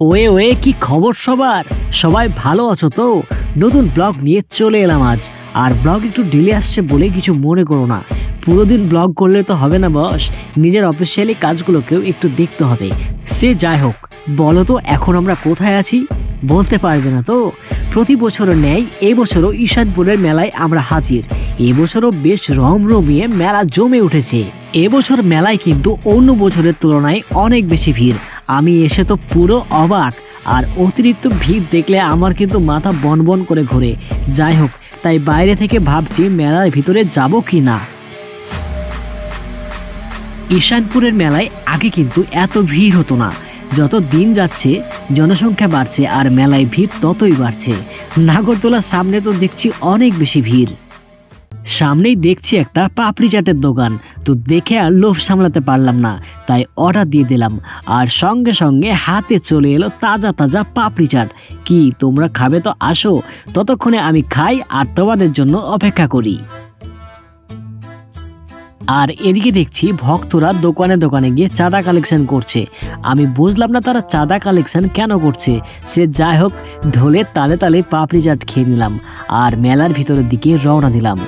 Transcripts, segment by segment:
Way way কি খবর সবার? সবাই ভালো আছো তো? নতুন ব্লগ নিয়ে চলে এলাম আজ। আর ব্লগ একটু ডিলে আসছে বলে কিছু মনে করো না। পুরো দিন ব্লগ করলে তো হবে না বস, নিজের অফিসিয়ালি কাজগুলোকেও একটু দেখতে হবে। সে যাই হোক, বলো তো এখন আমরা কোথায় আছি? বলতে পারবে না তো? প্রতি বছরের ন্যায় এবছরও ঈশানপুরের মেলায় আমরা হাজির। এবছরও বেশ রমরমিয়ে মেলা জমে উঠেছে। এবছর মেলায় কিন্তু অন্য বছরের তুলনায় অনেক বেশি ভিড়। আমি এসে তো পুরো অবাক। আর অতিরিক্ত ভিড় দেখলে আমার কিন্তু মাথা বনবন করে ঘোরে। যাই হোক, তাই বাইরে থেকে ভাবছি মেলার ভিতরে যাব কি না। ঈশানপুরের মেলায় আগে কিন্তু এত ভিড় হতো না। যত দিন যাচ্ছে জনসংখ্যা বাড়ছে আর মেলায় ভিড় ততই বাড়ছে। নাগরদোলার সামনে তো দেখছি অনেক বেশি ভিড়। সামনেই দেখছি একটা পাপড়ি চাটের দোকান, তো দেখে আর লোভ সামলাতে পারলাম না, তাই অর্ডার দিয়ে দিলাম। আর সঙ্গে সঙ্গে হাতে চলে এলো তাজা তাজা পাপড়ি চাট। কি তোমরা খাবে তো আসো, ততক্ষণে আমি খাই আর তোমাদের জন্য অপেক্ষা করি। আর এদিকে দেখছি ভক্তরা দোকানে দোকানে গিয়ে চাঁদা কালেকশন করছে। আমি বুঝলাম না তারা চাঁদা কালেকশন কেন করছে। সে যাই হোক, ঢোলের তালে তালে পাপড়ি চাট খেয়ে নিলাম আর মেলার ভিতরের দিকে রওনা দিলাম।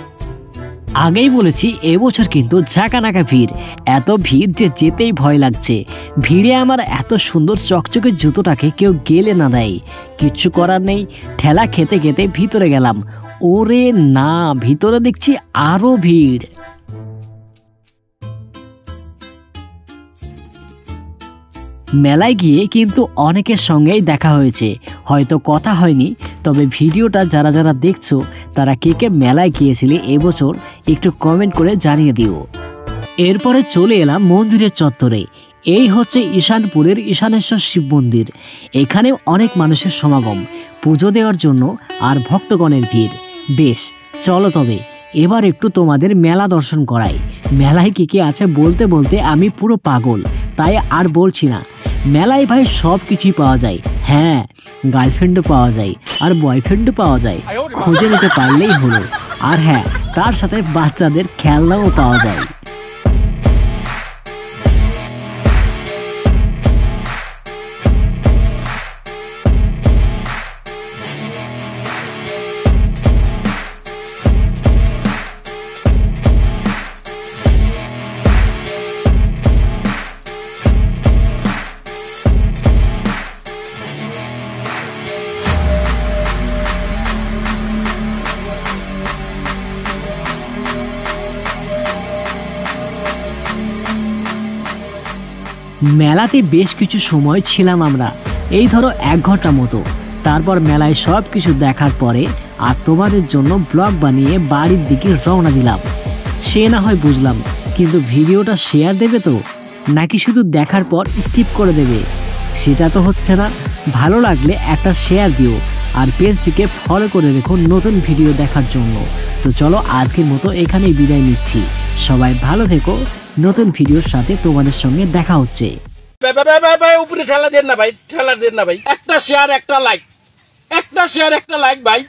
আগেই বলেছি এবছর কিন্তু ঝাঁকানাকা ভিড়, এত ভিড় যে যেতেই ভয় লাগছে। ভিড়ে আমার এত সুন্দর চকচকে জুতোটাকে কেউ গেলে না দেয়। কিচ্ছু করার নেই, ঠেলা খেতে খেতে ভিতরে গেলাম। ওরে না, ভিতরে দেখছি আরো ভিড়। মেলায় গিয়ে কিন্তু অনেকের সঙ্গেই দেখা হয়েছে, হয়তো কথা হয়নি। তবে ভিডিওটা যারা যারা দেখছো তারা কে কে মেলায় গিয়েছিলে এবছর একটু কমেন্ট করে জানিয়ে দিও। এরপরে চলে এলাম মন্দিরের চত্বরে। এই হচ্ছে ঈশানপুরের ঈশানেশ্বর শিব মন্দির। এখানে অনেক মানুষের সমাগম পুজো দেওয়ার জন্য আর ভক্তগণের ভিড়। বেশ, চলো তবে এবার একটু তোমাদের মেলা দর্শন করাই। মেলায় কি কি আছে বলতে বলতে আমি পুরো পাগল, তাই আর বলছি না। মেলায় ভাই সব কিছুই পাওয়া যায়। হ্যাঁ, গার্লফ্রেন্ডও পাওয়া যায় আর বয়ফ্রেন্ডও পাওয়া যায়, খুঁজে নিতে পারলেই হলো। আর হ্যাঁ, তার সাথে বাচ্চাদের খেলনাও পাওয়া যায়। মেলাতে বেশ কিছু সময় ছিলাম আমরা, এই ধরো 1 ঘন্টা মতো। তারপর মেলায় সব কিছু দেখার পরে আর তোমাদের জন্য ব্লগ বানিয়ে বাড়ির দিকে রওনা দিলাম। সে না হয় বুঝলাম, কিন্তু ভিডিওটা শেয়ার দেবে তো, নাকি শুধু দেখার পর স্কিপ করে দেবে? সেটা তো হচ্ছে না। ভালো লাগলে একটা শেয়ার দিও আর পেজটিকে ফলো করে রেখো নতুন ভিডিও দেখার জন্য। তো চলো আজকের মতো এখানেই বিদায় নিচ্ছি। সবাই ভালো থেকো, নতুন ভিডিওর সাথে তোমাদের সঙ্গে দেখা হচ্ছে। উপরে ঠেলা দেন না ভাই, ঠেলা দেন না ভাই। একটা শেয়ার একটা লাইক, একটা শেয়ার একটা লাইক ভাই।